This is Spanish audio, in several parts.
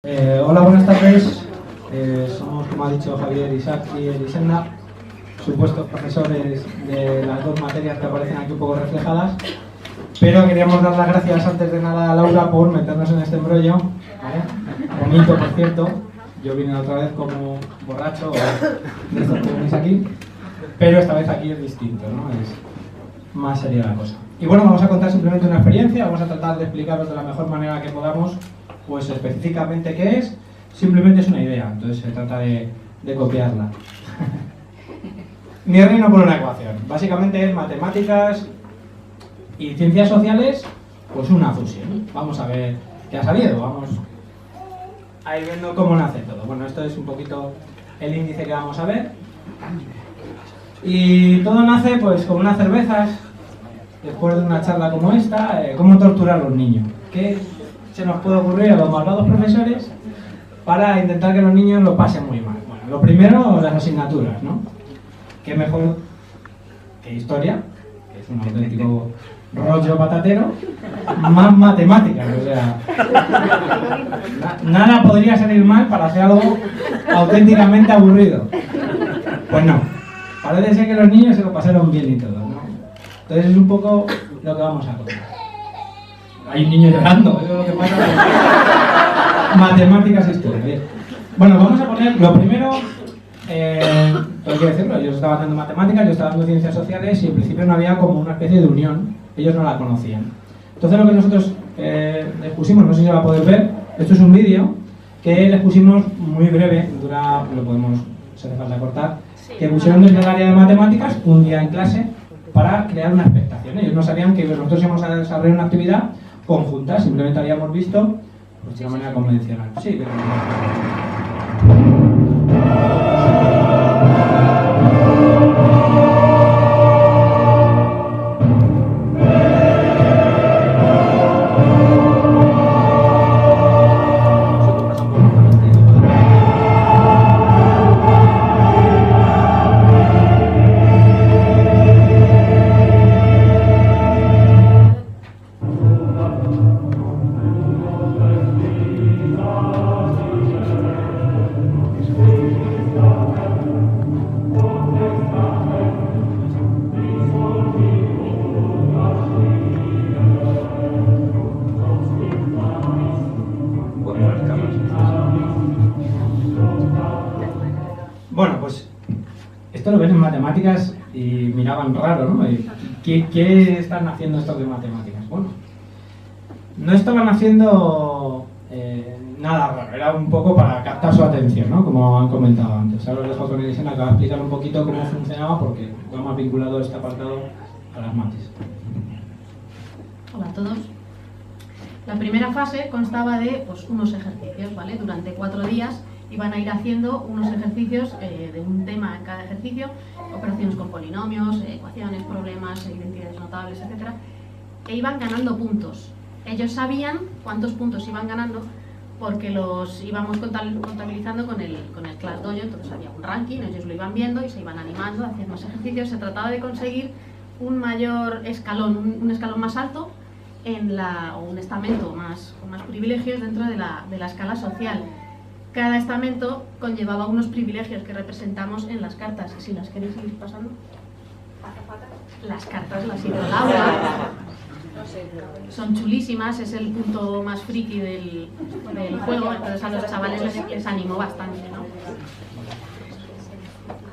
Hola, buenas tardes. Somos, como ha dicho Javier, Isaac y Elisenda, supuestos profesores de las dos materias que aparecen aquí un poco reflejadas, pero queríamos dar las gracias antes de nada a Laura por meternos en este embrollo, ¿vale? Bonito, por cierto. Yo vine otra vez como borracho de estos que venís aquí, pero esta vez aquí es distinto, ¿no? Es más seria la cosa. Y bueno, vamos a contar simplemente una experiencia, vamos a tratar de explicaros de la mejor manera que podamos, pues específicamente qué es. Simplemente es una idea, entonces se trata de copiarla. Ni reino por una ecuación. Básicamente es matemáticas y ciencias sociales, pues una fusión. Vamos a ver qué ha salido, vamos a ir viendo cómo nace todo. Bueno, esto es un poquito el índice que vamos a ver. Y todo nace pues con unas cervezas, después de una charla como esta, cómo torturar a los niños. ¿Qué se nos puede ocurrir a los malvados profesores para intentar que los niños lo pasen muy mal? Bueno, lo primero, las asignaturas, ¿no? ¿Qué mejor que historia, que es un auténtico rollo patatero, más matemáticas? O sea, nada podría salir mal para hacer algo auténticamente aburrido. Pues no, parece ser que los niños se lo pasaron bien y todo, ¿no? Entonces es un poco lo que vamos a contar. Hay un niño llorando, eso es lo que pasa con matemáticas y historia. Bien. Bueno, vamos a poner lo primero. Hay que decirlo, ellos estaban haciendo matemáticas, yo estaba dando ciencias sociales y en principio no había como una especie de unión, ellos no la conocían. Entonces lo que nosotros les pusimos, no sé si se va a poder ver, esto es un vídeo que les pusimos muy breve, dura, lo podemos, se hace falta cortar, que pusieron desde el área de matemáticas un día en clase para crear una expectación. Ellos no sabían que nosotros íbamos a desarrollar una actividad conjunta, simplemente habíamos visto pues, de una manera convencional. Sí, pero... Bueno, pues esto lo ven en matemáticas y miraban raro, ¿no? ¿Qué están haciendo estos de matemáticas? Bueno, no estaban haciendo nada raro, era un poco para captar su atención, ¿no? Como han comentado antes. Ahora os dejo con Elisenda que va a explicar un poquito cómo funcionaba porque va más vinculado este apartado a las mates. Hola a todos. La primera fase constaba de pues, unos ejercicios, ¿vale? Durante 4 días iban a ir haciendo unos ejercicios de un tema en cada ejercicio, operaciones con polinomios, ecuaciones, problemas, identidades notables, etc. E iban ganando puntos. Ellos sabían cuántos puntos iban ganando porque los íbamos contabilizando con el Class Dojo, entonces había un ranking, ellos lo iban viendo y se iban animando a hacer más ejercicios. Se trataba de conseguir un mayor escalón, un escalón más alto o un estamento con más privilegios dentro de la escala social. Cada estamento conllevaba unos privilegios que representamos en las cartas. Si las queréis ir pasando. Las cartas las hizo Laura. Son chulísimas, es el punto más friki del juego, entonces a los chavales les animó bastante, ¿no?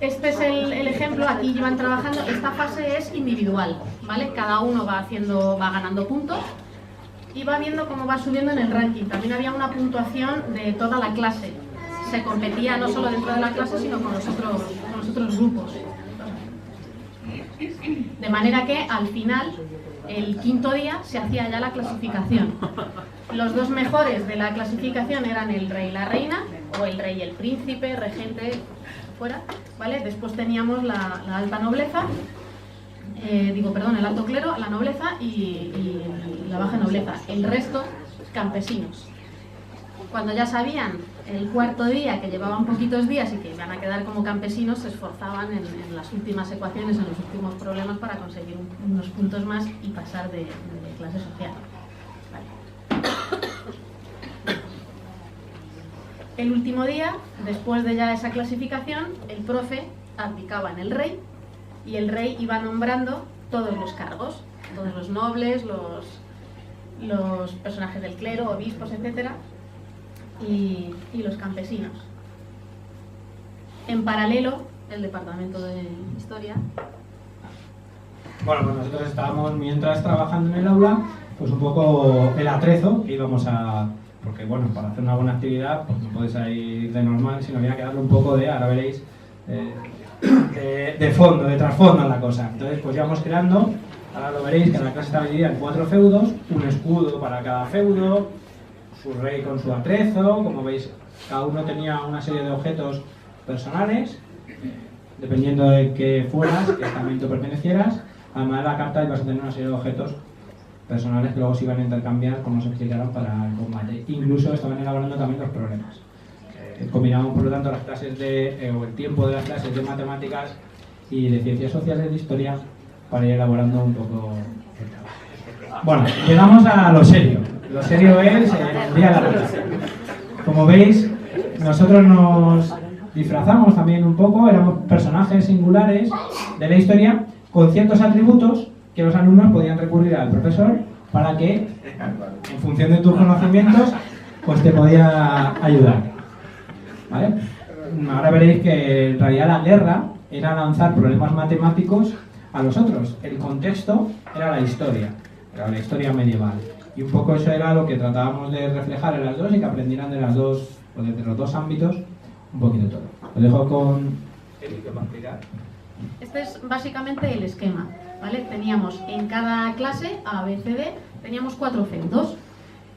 Este es el ejemplo, aquí llevan trabajando, esta fase es individual, ¿vale? Cada uno va ganando puntos y va viendo cómo va subiendo en el ranking. También había una puntuación de toda la clase. Se competía no solo dentro de la clase, sino con los otros grupos. De manera que al final, el 5.º día, se hacía ya la clasificación. Los 2 mejores de la clasificación eran el rey y la reina, o el rey y el príncipe, regente, fuera, ¿vale? Después teníamos la alta nobleza, el alto clero, la nobleza y la baja nobleza. El resto, campesinos. Cuando ya sabían el 4.º día, que llevaban poquitos días y que iban a quedar como campesinos, se esforzaban en las últimas ecuaciones, en los últimos problemas para conseguir unos puntos más y pasar de clase social. Vale. El último día, después de ya esa clasificación, el profe abdicaba en el rey y el rey iba nombrando todos los cargos, todos los nobles, los personajes del clero, obispos, etc. Y los campesinos. En paralelo, el departamento de historia. Bueno, pues nosotros estábamos mientras trabajando en el aula, pues un poco el atrezo que íbamos a... Porque bueno, para hacer una buena actividad, pues no puedes ir de normal, sino que hay que darle un poco de, ahora veréis, de fondo, de trasfondo a la cosa. Entonces pues íbamos creando, ahora lo veréis, que la clase estaba dividida en 4 feudos, un escudo para cada feudo, su rey con su atrezo, como veis, cada uno tenía una serie de objetos personales, dependiendo de qué fueras, qué estamento pertenecieras. Además de la carta ibas a tener una serie de objetos personales que luego se iban a intercambiar, como se explicaron, para el combate. Incluso estaban elaborando también los problemas. Combinaban, por lo tanto, las clases o el tiempo de las clases de matemáticas y de ciencias sociales de historia para ir elaborando un poco el trabajo. Bueno, llegamos a lo serio. Lo serio es el día de la batalla. Como veis, nosotros nos disfrazamos también un poco, éramos personajes singulares de la historia con ciertos atributos que los alumnos podían recurrir al profesor para que, en función de tus conocimientos, pues te podía ayudar. ¿Vale? Ahora veréis que en realidad la guerra era lanzar problemas matemáticos a los otros. El contexto era la historia medieval. Y un poco eso era lo que tratábamos de reflejar en las dos y que aprendieran de los dos ámbitos un poquito todo. Lo dejo con Eli, que va a explicar. Este es básicamente el esquema, ¿vale? Teníamos en cada clase, A, B, C, D, teníamos 4 feudos.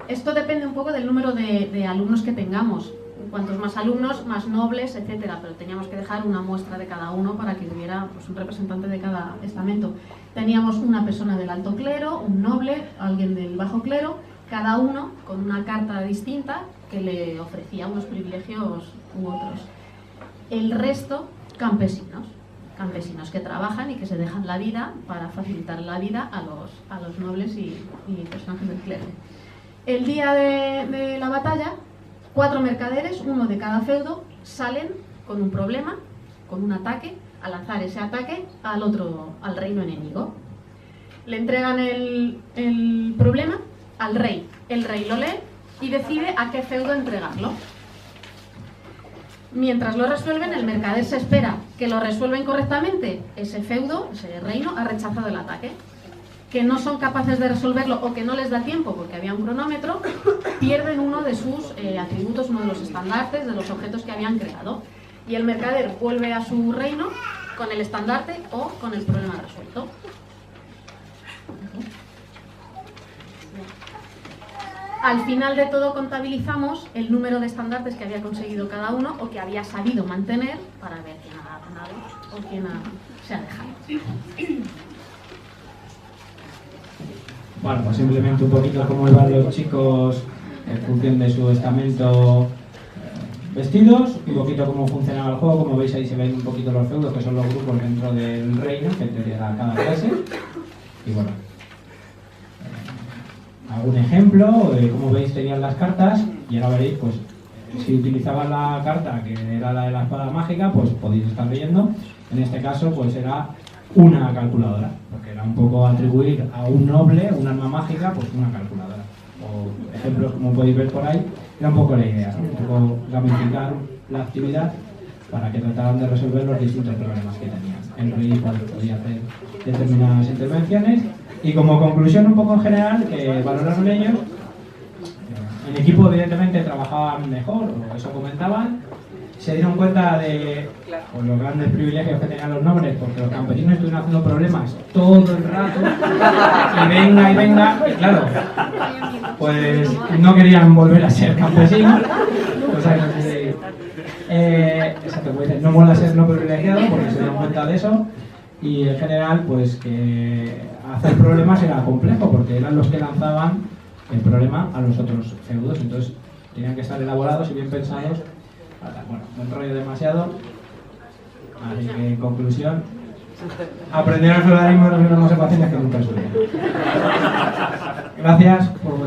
Esto depende un poco del número de alumnos que tengamos. Cuantos más alumnos, más nobles, etcétera. Pero teníamos que dejar una muestra de cada uno para que hubiera pues, un representante de cada estamento. Teníamos una persona del alto clero, un noble, alguien del bajo clero, cada uno con una carta distinta que le ofrecía unos privilegios u otros. El resto, campesinos que trabajan y que se dejan la vida para facilitar la vida a los nobles y personajes del clero. El día de la batalla, 4 mercaderes, uno de cada feudo, salen con un problema, con un ataque, a lanzar ese ataque al reino enemigo. Le entregan el problema al rey. El rey lo lee y decide a qué feudo entregarlo. Mientras lo resuelven, el mercader se espera que lo resuelven correctamente. Ese feudo, ese reino, ha rechazado el ataque. Que no son capaces de resolverlo o que no les da tiempo porque había un cronómetro, pierden uno de sus atributos, uno de los estandartes, de los objetos que habían creado. Y el mercader vuelve a su reino con el estandarte o con el problema resuelto. Al final de todo contabilizamos el número de estandartes que había conseguido cada uno o que había sabido mantener para ver quién ha ganado o quién se ha dejado. Bueno, pues simplemente un poquito cómo iban los chicos en función de su estamento vestidos, un poquito cómo funcionaba el juego. Como veis ahí se ven un poquito los feudos, que son los grupos dentro del reino que te da cada clase. Y bueno, algún ejemplo, como veis tenían las cartas y ahora veréis pues si utilizaban la carta que era la de la espada mágica, pues podéis estar leyendo. En este caso pues era una calculadora, porque era un poco atribuir a un noble, un arma mágica, pues una calculadora. O ejemplos como podéis ver por ahí, era un poco la idea, ¿no? Un poco gamificar la actividad para que trataran de resolver los distintos problemas que tenían. El rey podía hacer determinadas intervenciones y como conclusión un poco en general que valoraron ellos, en equipo evidentemente trabajaban mejor, o eso comentaban. Se dieron cuenta de pues, los grandes privilegios que tenían los nobles, porque los campesinos estuvieron haciendo problemas todo el rato, y venga, y claro, pues no querían volver a ser campesinos, o sea, exacto, pues, no mola ser no privilegiado, porque se dieron cuenta de eso, y en general, pues que hacer problemas era complejo, porque eran los que lanzaban el problema a los otros feudos, entonces tenían que estar elaborados y bien pensados. Bueno, no enrollo demasiado, así que en conclusión, aprender el feudalismo es una de las más fáciles que nunca estudié. Gracias por